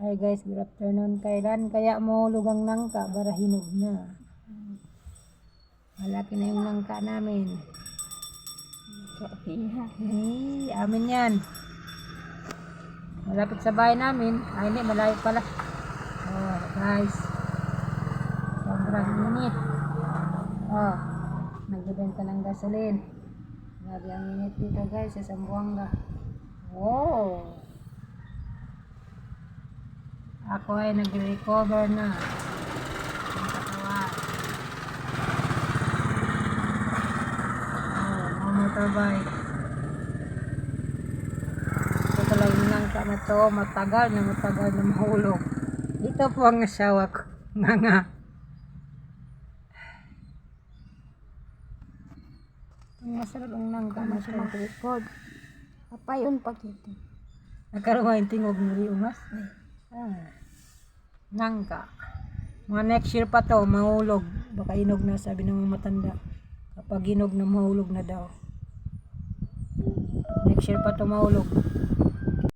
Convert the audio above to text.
Ay guys, good afternoon. Kailan kaya mo lugang nangka para hinog na? Malaki na yung nangka namin. Hey, amin yan. Malapit sa bahay namin. Ay hindi, malayo pala. Oh guys. Sobrang init. Oh, nagbibenta ng gasolin. Grabe ang init dito guys sa Zamboanga. Wow. Ako ay nag-recover na ng katawan. Oh, motorbike. Ito talaga yung nangka na to. Matagal na mahulog. Ito po ang asawa ko. Nga. Ang masarap ang nangka na to. Record. Papayon pa kita. Nagkaroon yung tingog ng umas. Nangka. Mga next year pa to, mahulog. Baka inog na, sabi ng mga matanda. Kapag inog na, mahulog na daw. Next year pa to mahulog.